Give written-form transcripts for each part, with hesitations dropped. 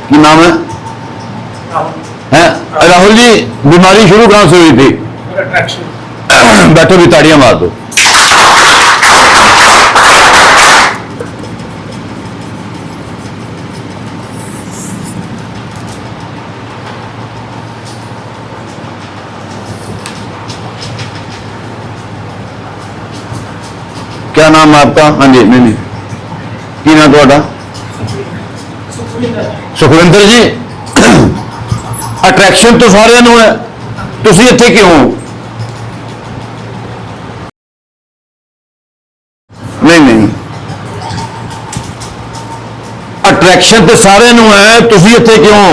की नाम है? राहुल जी, बीमारी शुरू कहां से हुई थी? बैठो भी, ताड़ियां मार दो। क्या नाम है आपका? हाँ जी, नहीं की नाम थोड़ा? सुखविंदर जी। अट्रैक्शन तो सारे है, तुसी इत्थे क्यों? नहीं, अट्रैक्शन तो सारे है, तुसी इत्थे क्यों?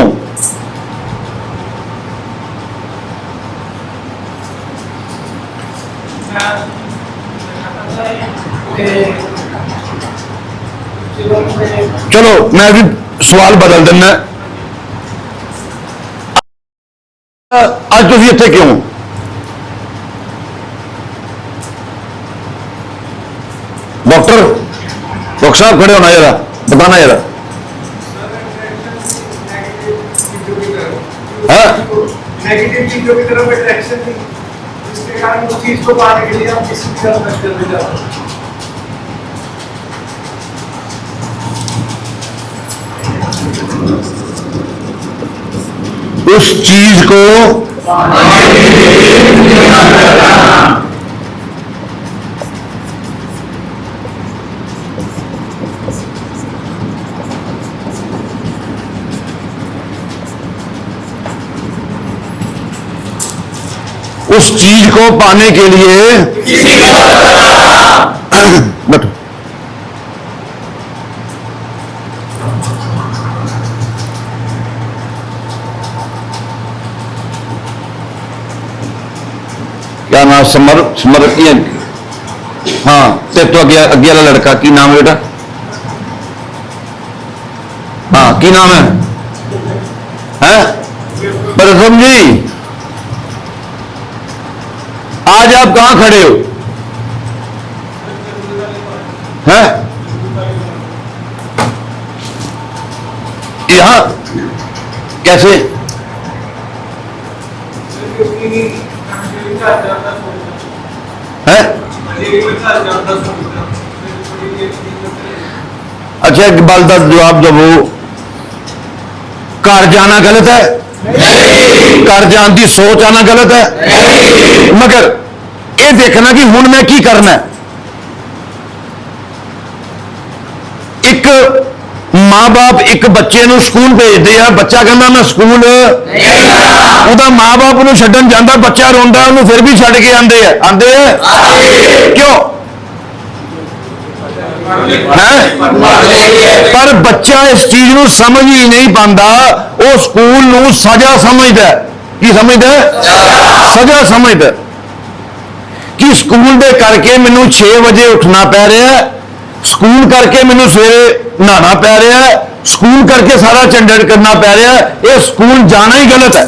चलो मैं भी सवाल बदल देना। आज तुम इत्थे क्यों? डॉक्टर साहब खड़े होना जरा, बताना जरा। नेगेटिव चीजों की तरफ अट्रैक्शन थी, जिसके कारण उस चीज को पाने के लिए हम किसी भी तरफ करते जाते हैं। उस चीज को पाने के लिए बैठो। क्या नाम? समर हाँ, तेरे तो अगे वाला लड़का की नाम बेटा? हाँ, की नाम है? प्रथम जी, आज आप कहां खड़े हो? हैं? यहां कैसे? है? अच्छा, एक बात का जवाब दो, घर जाना गलत है? घर जाने की सोच आना गलत है? मगर ये देखना कि हुण मैं की करना है। एक मां बाप एक बच्चे ਨੂੰ स्कूल भेजते हैं, बच्चा कहता मैं स्कूल ਉਹਦਾ मां बाप ਨੂੰ ਛੱਡਣ ਜਾਂਦਾ, ਬੱਚਾ ਰੋਂਦਾ, ਉਹਨੂੰ ਫਿਰ ਵੀ ਛੱਡ ਕੇ ਆਂਦੇ ਆ क्यों है? पर बच्चा इस चीज ਨੂੰ समझ ही नहीं पाता, वो स्कूल ਨੂੰ सजा समझता है। की समझता है? सजा समझता है कि स्कूल दे करके मैनू 6 बजे उठना पै रहा है, स्कूल करके मैनू सवेरे नहाना पै रहा है, स्कूल करके सारा झंझट करना पै रहा है, ये स्कूल जाना ही गलत है।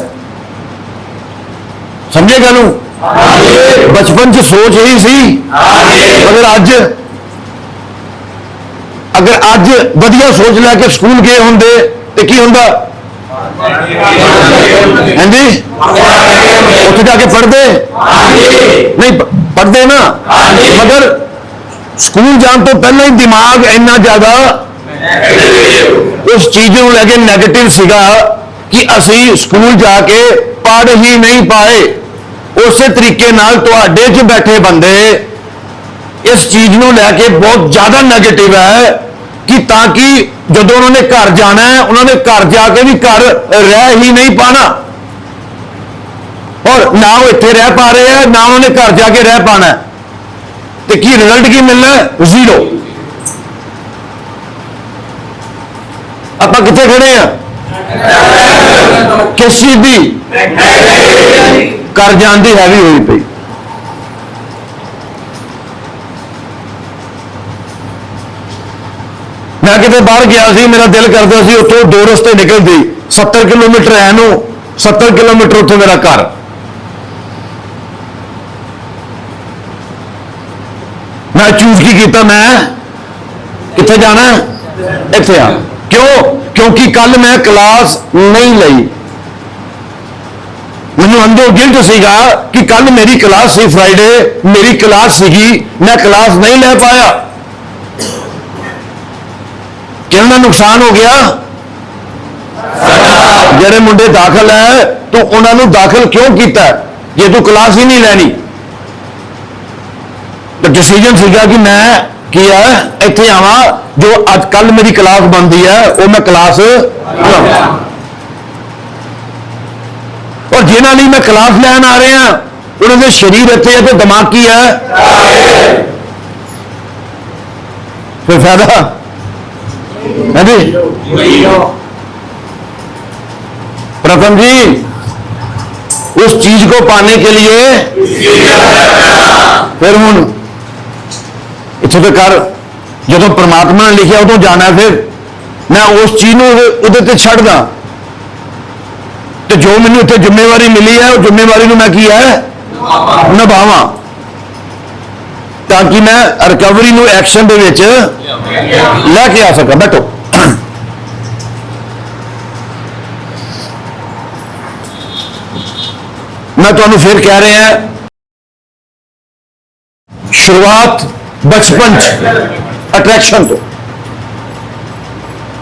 समझे गल? बचपन च सोच यही सी, अगर अज वधिया सोच लैके स्कूल गए होंदे तो की होंदा? हाँ जी, उत्थे जाके पढ़ते नहीं? पढ़ते ना, मगर स्कूल जाने तो पहले ही दिमाग इन्ना ज्यादा उस चीज को लेके नैगेटिव सीगा कि असी स्कूल जाके पढ़ ही नहीं पाए। उस तरीके नाल तुहाडे च बैठे बंदे इस चीज को लैके बहुत ज्यादा नैगेटिव है कि ताकि जदों उन्होंने घर जाना है, उन्होंने घर जाके भी घर रह ही नहीं पाना, और ना वो इत्थे रह पा रहे हैं, ना उन्होंने घर जाके रह पाना है। तो की रिजल्ट की मिलना है? जीरो। आप कितने खड़े हैं? किस चीज की? घर जान की हैवी हुई पई। मैं कितने बाहर गया सी, मेरा दिल करता सी उत्थों 2 रस्ते निकलती, 70 किलोमीटर है, 70 किलोमीटर उत्थों मेरा घर। मैं चूज की किया, मैं कितने जाना है? इत्थे आ। क्यों? क्योंकि कल मैं क्लास नहीं ली, मैनू अंदरों गिल्ट सीगा कि कल मेरी क्लास सी, फ्राइडे मेरी क्लास सीगी, मैं क्लास नहीं ले पाया, कितना नुकसान हो गया। जेडे मुंडे दाखिल है तो उन्होंने दाखिल क्यों किया जे तू क्लास ही नहीं लैनी। तो डिसीजन सीगा कि मैं किया इत्थे आवां, जो अज कल मेरी क्लास बनती है वो मैं क्लास लवां। और जिन्हां लई मैं क्लास लैन आ रहा उन्होंने शरीर इत्थे है तो दिमाग की है, फिर फायदा है जी। प्रथम जी उस चीज को पाने के लिए फिर हूं इत्थों तक कर, जो परमात्मा ने लिखा उदों जाना, फिर मैं उस चीज को छड़ दा, तो जो मैंने इतने जिम्मेवारी मिली है उस जिम्मेवारी को मैं की है निभावां, ताकि मैं रिकवरी को एक्शन दे विच लैके आ सका। बैठो। मैं तुहानू फिर कह रहा है, शुरुआत बचपन अट्रैक्शन तो,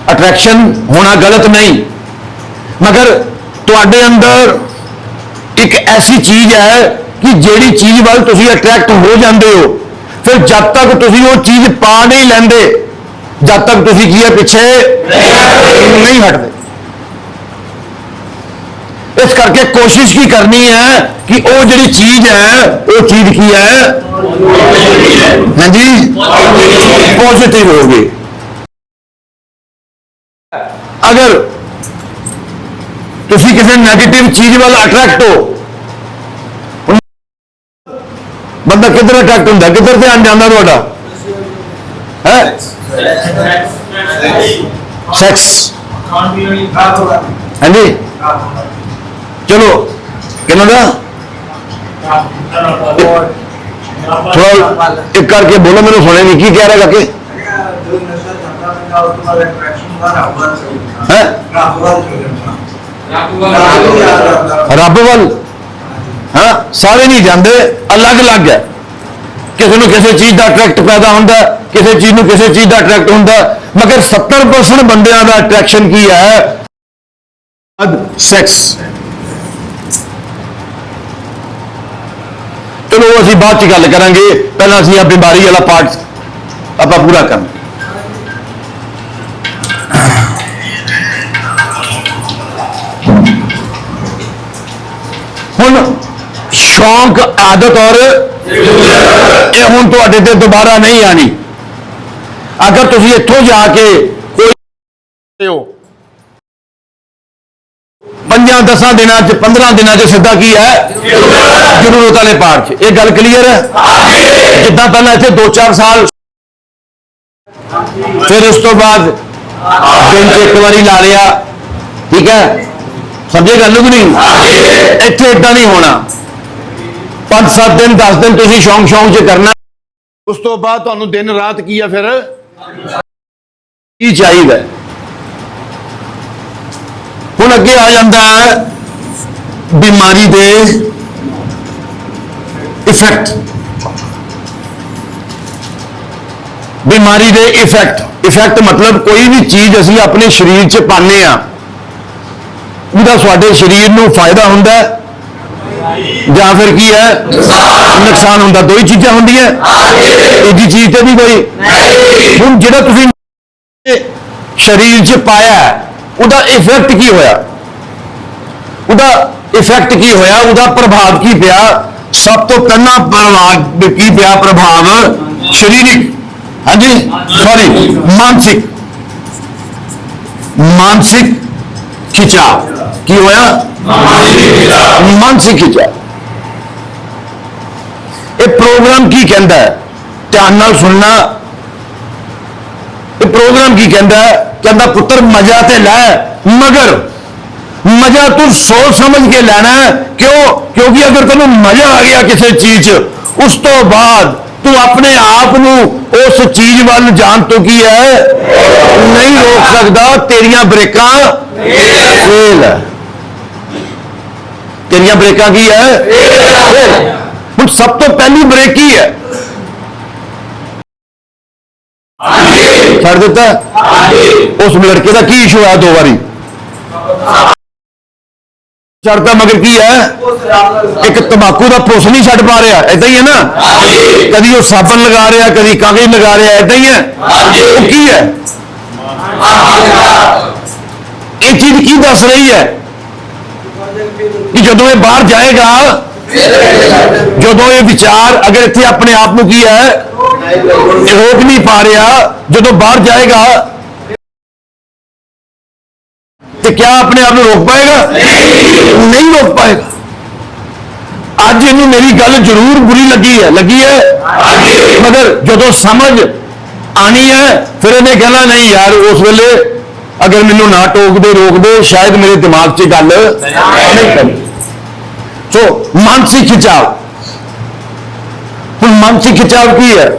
अट्रैक्शन होना गलत नहीं, मगर तुहाडे अंदर एक ऐसी चीज है कि जिहड़ी चीज वाल तुसीं अट्रैक्ट हो जाते हो, फिर जब तक तुसीं वो चीज पा नहीं लैंदे, जब तक तुसीं की है पीछे नहीं हटते। इस करके कोशिश की करनी है कि वो जिहड़ी चीज है वो चीज की है, हाँ जी, पॉजिटिव होगी। अगर तुसी किसी नेगेटिव चीज वाल अट्रैक्ट हो, बंदा किधर अट्रैक्ट होंगे, किधर ध्यान जाता थोड़ा है, सैक्स, हाँ जी, चलो कहना था थोड़ा एक करके बोलो, मैंने सुने नहीं की कह रहा काके रब वाल। हाँ, सारे नहीं जाते, अलग अलग है, किसी को किसी चीज का अट्रैक्ट पैदा होता, किसी चीज को किसी चीज का अट्रैक्ट होता, मगर 70% बंदियां का अट्रैक्शन की है सैक्स। चलो असीं बाद च गल करांगे, पहला असीं आ बीमारी वाला पार्ट आपां पूरा करना। हुण शौक, आदत और ये हुण तुहाडे ते दोबारा नहीं आनी। अगर तुसीं इत्थों जाके कोई हो 5-10 दिनों 15 दिनों सीधा की है जरूरत वाले पार्ट च, ये गल क्लीयर है। जिदा पहले इतने 2-4 साल, फिर उस तो बाद दिन च एक बारी ला लिया, ठीक है, समझे गल कि नहीं। इतने इदा नहीं होना, 5-7 दिन 10 दिन तुम शौक शौक च करना, उस तो बाद तुहानू दिन रात की है फिर की चाहिए। हुण अगे आ जाता है बीमारी दे इफेक्ट। बीमारी दे इफेक्ट, इफेक्ट मतलब कोई भी चीज असीं अपने शरीर च पाने आ, उहदा साडे शरीर नूं फायदा हुंदा जां फिर की है नुकसान हुंदा। दो ही चीज़ां हुंदियां, तीजी चीज तो नहीं कोई। हुण जिहड़ा तुसीं शरीर च पाया उहदा इफेक्ट की होया, उहदा इफेक्ट की होया, उहदा प्रभाव की पिया। सब तो पहला प्रभाव की पिया, प्रभाव शारीरिक, हाँ जी, सॉरी मानसिक, मानसिक खिंचाव की होया, मानसिक खिंचाव। ये प्रोग्राम की कहता है, ध्यान नाल सुनना। ये प्रोग्राम की कहता है, कहता पुत्र मजा ते लै, मगर मजा तू सोच समझ के लेना है। क्यों? क्योंकि अगर तेन मजा आ गया किसी चीज उस तो बाद तू अपने आप ਨੂੰ उस चीज ਵੱਲ जान तो की है नहीं रोक सकता। तेरियां ब्रेकां फेल है, तेरियां ब्रेकां की है फेल। ਹੁਣ सब तो पहली ब्रेक ही है छड़ दिता। उस लड़के का की इशू है, 2 बारी छड़ता मगर की है, एक तंबाकू का पुस नहीं छड़ पा रहा, ऐसा ही है ना। कभी वो साबन लगा रहा, कभी कागज लगा रहा, ऐसा ही है। वो की है, ये चीज की दस रही है कि जदों ये बाहर जाएगा, जदों ये विचार अगर इतने अपने आप को की है रोक नहीं पा रहा, जदों बाहर जाएगा तो क्या अपने आप को रोक पाएगा? नहीं रोक पाएगा। अज इन्हें मेरी गल जरूर बुरी लगी है मगर जदों समझ आनी है फिर इन्हें कहना नहीं यार, उस वेले अगर मैनू ना टोक दे रोक दे शायद मेरे दिमाग से गल नहीं करनी। सो मानसिक खिंचाव, हुण मानसिक खिंचाव की है?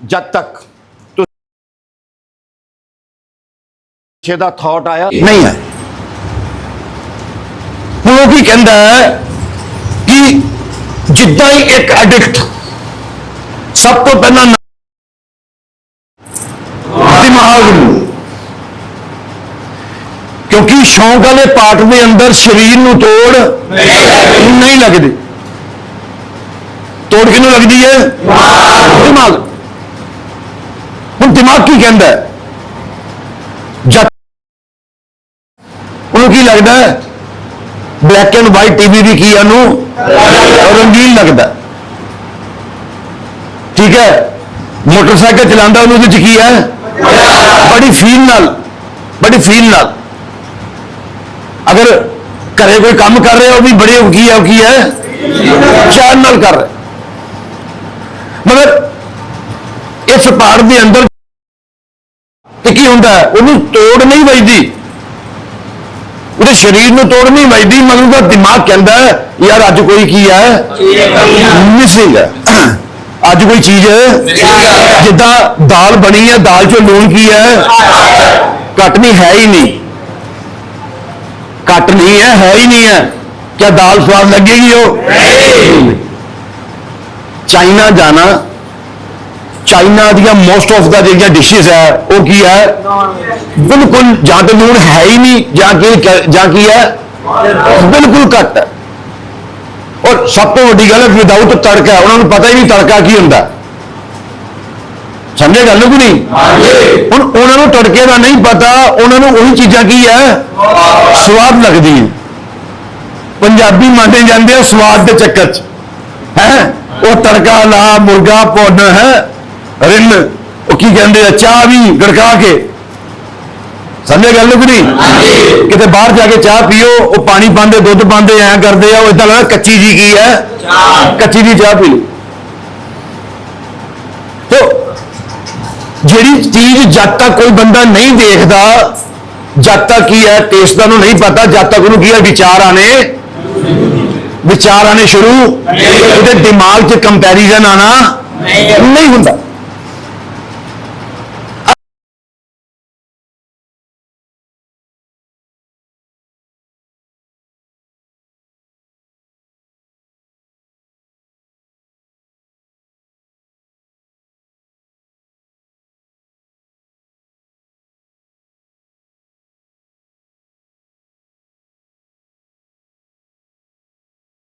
जब तक तो दा थॉट आया नहीं है, वो भी कहता है कि जिद्दां ही एक एडिक्ट सब तो पहला दिमाग नूं, क्योंकि शौक वाले पार्ट के अंदर शरीर नूं तोड़ नहीं लगती। तोड़ किनू लगती है? दिमाग। हुण दिमाग की कहता है? जब उन्होंने की लगता है ब्लैक एंड वाइट टीवी भी की रंगीन लगता है, ठीक है। मोटरसाइकिल चलाता उन्होंने की है बड़ी फील नाल। अगर घरे कोई काम कर रहे हो भी बड़े की है चार नाल कर रहे। मगर इस पार के अंदर की होता है, उन्हें तोड़ नहीं बजती, शरीर में तोड़ नहीं बजती, मतलब दिमाग कहता है यार अज कोई की है मिसिंग है, अज कोई चीज जिदा दाल बनी है, दाल चो लून की है घट नहीं है ही नहीं, घट नहीं है ही नहीं है। क्या दाल स्वाद लगेगी? वो चाइना जाना, चाइना दिया मोस्ट ऑफ द जो डिशेज है वो की है बिल्कुल जहां तो लूण है ही नहीं, जहां की है बिल्कुल घट है। और सब तो वड्डी गल है विदाउट तड़का, उन्होंने पता ही नहीं तड़का की होंदा, समझे गल को नहीं। हुण उन्होंने तड़के का नहीं पता, उन्होंने वही चीज़ां की है स्वाद लगती है। पंजाबी माने जाते हैं स्वाद के चक्कर च है, वो तड़का ला मुर्गा भुन है रिन वो की कहते हैं चाह भी गड़का के, समझे गल को नहीं। किते बाहर जाके चाह पियो, वो पानी पाते दुध पाते ऐ करते हैं, इदा लगता कच्ची जी की है, कच्ची जी चाह पी लो। तो जिहड़ी चीज जब तक कोई बंदा नहीं देखता, जब तक की है टेस्ट का नहीं पता, जब तक उन्होंने की है विचार आने शुरू, दिमाग च कंपैरिजन आना नहीं होता।